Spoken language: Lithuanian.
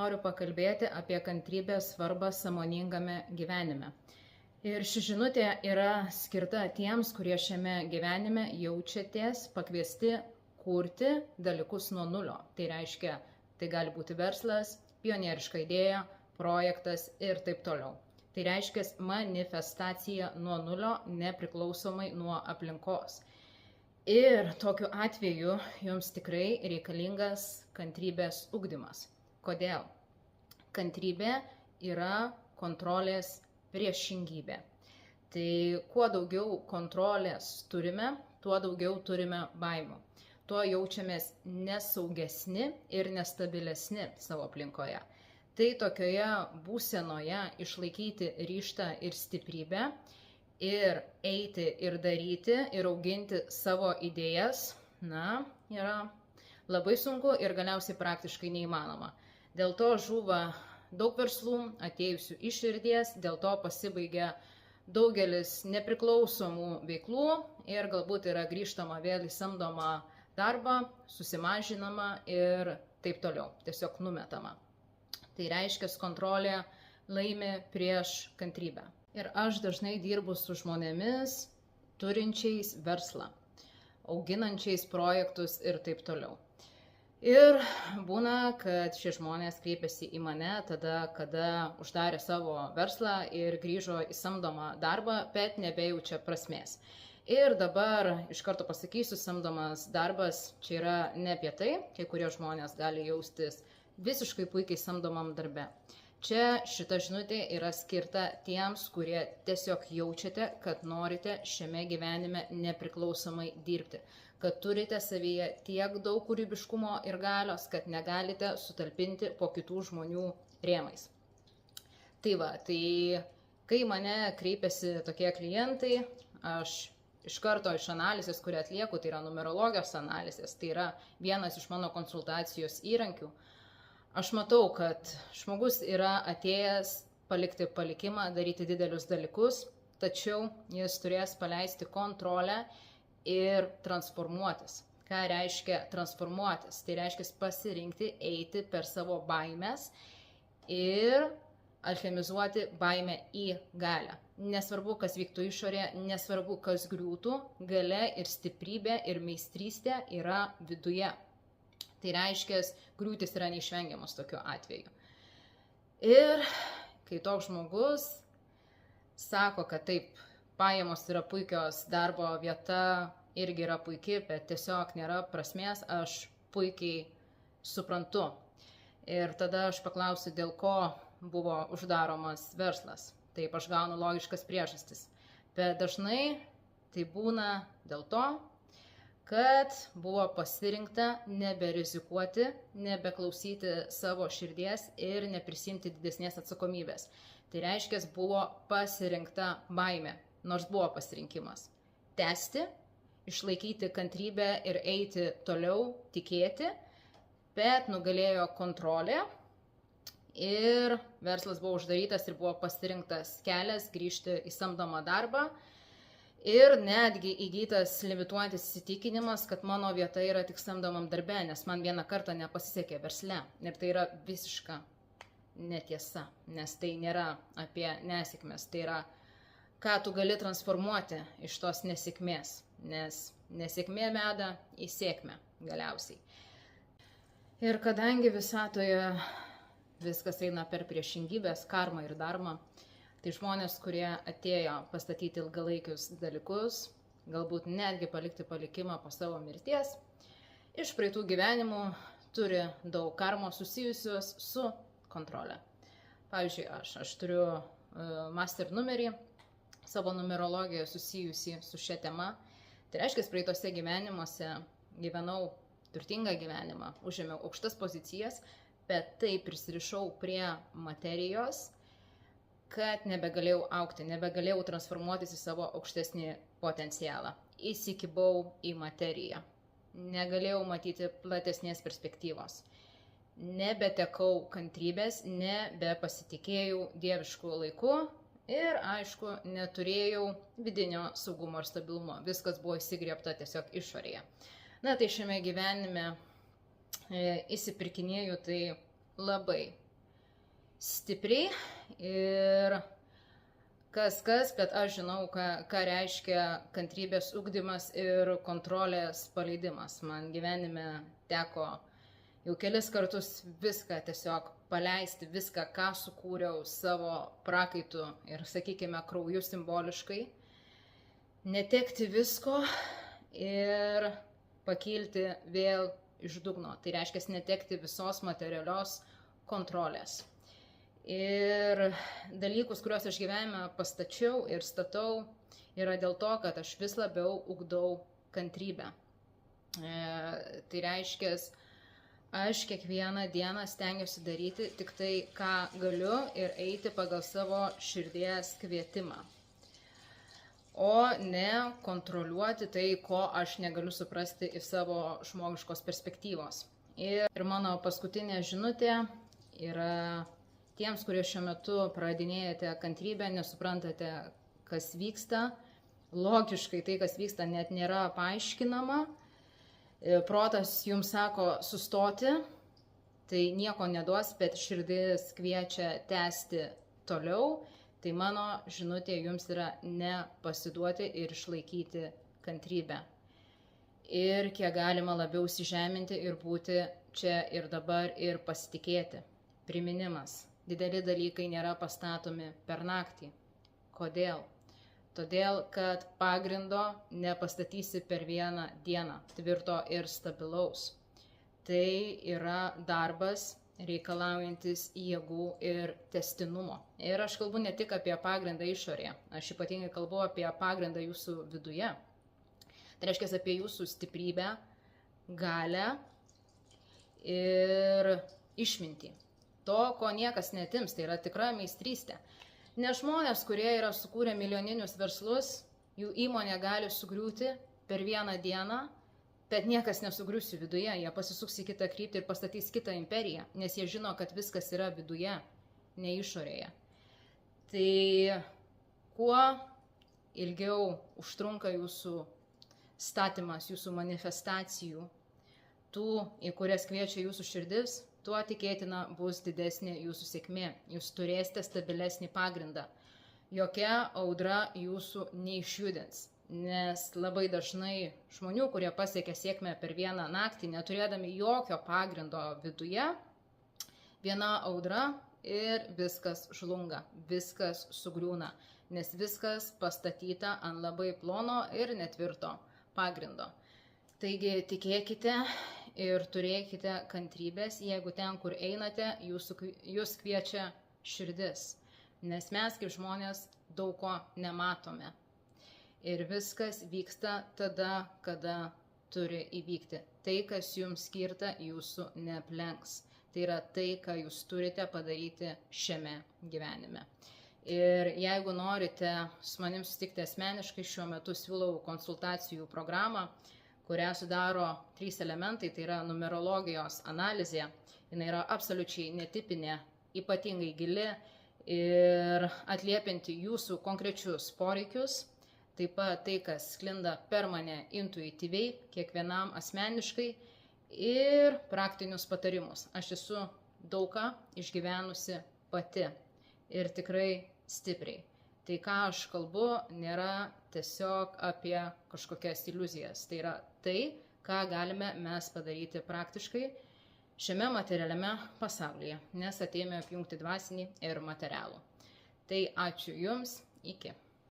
noriu pakalbėti apie kantrybės svarbą sąmoningame gyvenime. Ir ši žinutė yra skirta tiems, kurie šiame gyvenime jaučiatės pakviesti kurti dalykus nuo nulio. Tai reiškia, tai gali būti verslas, pionieriška idėja, projektas ir taip toliau. Tai reiškia manifestacija nuo nulio, nepriklausomai nuo aplinkos. Ir tokiu atveju jums tikrai reikalingas kantrybės ugdymas. Kodėl? Kantrybė yra kontrolės priešingybė. Tai kuo daugiau kontrolės turime, tuo daugiau turime baimių. Tuo jaučiamės nesaugesni ir nestabilesni savo aplinkoje. Tai tokioje būsenoje išlaikyti ryžtą ir stiprybę ir eiti ir daryti ir auginti savo idėjas, yra labai sunku ir galiausiai praktiškai neįmanoma. Dėl to žūva daug verslų atėjusių iš širdies, dėl to pasibaigia daugelis nepriklausomų veiklų ir galbūt yra grįžtama vėl į samdomą darbą, susimažinama ir taip toliau, tiesiog numetama. Tai reiškia, kontrolė laimi prieš kantrybę. Ir aš dažnai dirbu su žmonėmis, turinčiais verslą, auginančiais projektus ir taip toliau. Ir būna, kad šie žmonės kreipiasi į mane tada, kada uždarė savo verslą ir grįžo į samdomą darbą, bet nebejaučia prasmės. Ir dabar iš karto pasakysiu, samdomas darbas čia yra ne apie tai, kai kurie žmonės gali jaustis visiškai puikiai samdomam darbe. Čia šita žinutė yra skirta tiems, kurie tiesiog jaučiate, kad norite šiame gyvenime nepriklausomai dirbti, kad turite savyje tiek daug kūrybiškumo ir galios, kad negalite sutalpinti po kitų žmonių rėmais. Tai kai mane kreipiasi tokie klientai, aš iš karto iš analizės, kurią atlieku, tai yra numerologijos analizės, tai yra vienas iš mano konsultacijos įrankių. Aš matau, kad žmogus yra atėjęs palikti palikimą, daryti didelius dalykus, tačiau jis turės paleisti kontrolę ir transformuotis. Ką reiškia transformuotis? Tai reiškia pasirinkti eiti per savo baimės ir alchemizuoti baimę į galią. Nesvarbu, kas vyktų išorėje, nesvarbu, kas griūtų, galia ir stiprybė ir meistrystė yra viduje. Tai reiškia, griūtis yra neišvengiamas tokiu atveju. Ir kai toks žmogus sako, kad taip, pajamos yra puikios, darbo vieta irgi yra puikia, bet tiesiog nėra prasmės, aš puikiai suprantu. Ir tada aš paklausiu, dėl ko buvo uždaromas verslas. Taip, aš gaunu logiškas priežastis. Bet dažnai tai būna dėl to, kad buvo pasirinkta neberizikuoti, nebeklausyti savo širdies ir neprisimti didesnės atsakomybės. Tai reiškia, buvo pasirinkta baimė, nors buvo pasirinkimas. Tęsti, išlaikyti kantrybę ir eiti toliau, tikėti, bet nugalėjo kontrolė ir verslas buvo uždarytas ir buvo pasirinktas kelias grįžti į samdomą darbą. Ir netgi įgytas limituojantis įsitikinimas, kad mano vieta yra tik samdomam darbe, nes man vieną kartą nepasisekė versle. Ir tai yra visiška netiesa, nes tai nėra apie nesėkmės. Tai yra, ką tu gali transformuoti iš tos nesėkmės, nes nesėkmė veda į sėkmę galiausiai. Ir kadangi visatoje viskas eina per priešingybės, karmą ir dharmą, tai žmonės, kurie atėjo pastatyti ilgalaikius dalykus, galbūt netgi palikti palikimą po savo mirties, iš praeitų gyvenimų turi daug karmos susijusios su kontrolė. Pavyzdžiui, aš turiu master numerį, savo numerologiją susijusi su šia tema. Tai reiškia, praeitose gyvenimuose gyvenau turtingą gyvenimą, užėmiau aukštas pozicijas, bet tai prisirišau prie materijos, kad nebegalėjau augti, nebegalėjau transformuotis į savo aukštesnį potencialą. Įsikibau į materiją. Negalėjau matyti platesnės perspektyvos. Nebetekau kantrybės, nebepasitikėjau dievišku laiku ir, aišku, neturėjau vidinio saugumo ir stabilumo. Viskas buvo įsigriebta tiesiog išorėje. Tai šiame gyvenime įsipirkinėjau tai labai stipriai ir kas, bet aš žinau, ką reiškia kantrybės ugdymas ir kontrolės paleidimas. Man gyvenime teko jau kelis kartus viską tiesiog paleisti, viską, ką sukūriau savo prakaitu ir, sakykime, krauju simboliškai, netekti visko ir pakilti vėl iš dugno. Tai reiškia netekti visos materialios kontrolės. Ir dalykus, kuriuos aš gyvenime pastačiau ir statau, yra dėl to, kad aš vis labiau ugdau kantrybę. Tai reiškia, aš kiekvieną dieną stengiuosi daryti tik tai, ką galiu ir eiti pagal savo širdies kvietimą, o ne kontroliuoti tai, ko aš negaliu suprasti iš savo žmogiškos perspektyvos. Ir mano paskutinė žinutė yra tiems, kurie šiuo metu pradinėjate kantrybę, nesuprantate, kas vyksta. Logiškai tai, kas vyksta, net nėra paaiškinama. Protas jums sako sustoti, tai nieko neduos, bet širdis kviečia tęsti toliau. Tai mano žinutė jums yra nepasiduoti ir išlaikyti kantrybę. Ir kiek galima labiau įsižeminti ir būti čia ir dabar ir pasitikėti. Priminimas. Dideli dalykai nėra pastatomi per naktį. Kodėl? Todėl, kad pagrindo nepastatysi per vieną dieną, tvirto ir stabilaus. Tai yra darbas reikalaujantis jėgų ir tęstinumo. Ir aš kalbu ne tik apie pagrindą išorėje, aš ypatingai kalbu apie pagrindą jūsų viduje. Tai reiškia apie jūsų stiprybę, galią ir išmintį. To, ko niekas netims, tai yra tikra meistrystė. Nes žmonės, kurie yra sukūrę milijoninius verslus, jų įmonė gali sugriūti per vieną dieną, bet niekas nesugrius jų viduje, jie pasisuks į kitą kryptį ir pastatys kitą imperiją, nes jie žino, kad viskas yra viduje, ne išorėje. Tai kuo ilgiau užtrunka jūsų statymas, jūsų manifestacijų, tų, į kurias kviečia jūsų širdis, tuo tikėtina bus didesnė jūsų sėkmė. Jūs turėsite stabilesnį pagrindą. Jokia audra jūsų neišjudins. Nes labai dažnai žmonių, kurie pasiekia sėkmę per vieną naktį, neturėdami jokio pagrindo viduje, viena audra ir viskas žlunga, viskas sugriūna. Nes viskas pastatyta ant labai plono ir netvirto pagrindo. Taigi tikėkite ir turėkite kantrybės, jeigu ten, kur einate, jūs kviečia širdis. Nes mes kaip žmonės daug ko nematome. Ir viskas vyksta tada, kada turi įvykti. Tai, kas jums skirta, jūsų neaplenks. Tai yra tai, ką jūs turite padaryti šiame gyvenime. Ir jeigu norite su manim susitikti asmeniškai, šiuo metu siūlau konsultacijų programą, kurią sudaro 3 elementai, tai yra numerologijos analizė. Jis yra absoliučiai netipinė, ypatingai gili ir atliepianti jūsų konkrečius poreikius. Taip pat tai, kas sklinda per mane intuityviai, kiekvienam asmeniškai ir praktinius patarimus. Aš esu daug ką išgyvenusi pati ir tikrai stipriai. Tai, ką aš kalbu, nėra tiesiog apie kažkokias iliuzijas. Tai yra tai, ką galime mes padaryti praktiškai šiame materialiame pasaulyje, nes atėjome apjungti dvasinį ir materialų. Tai ačiū Jums, iki.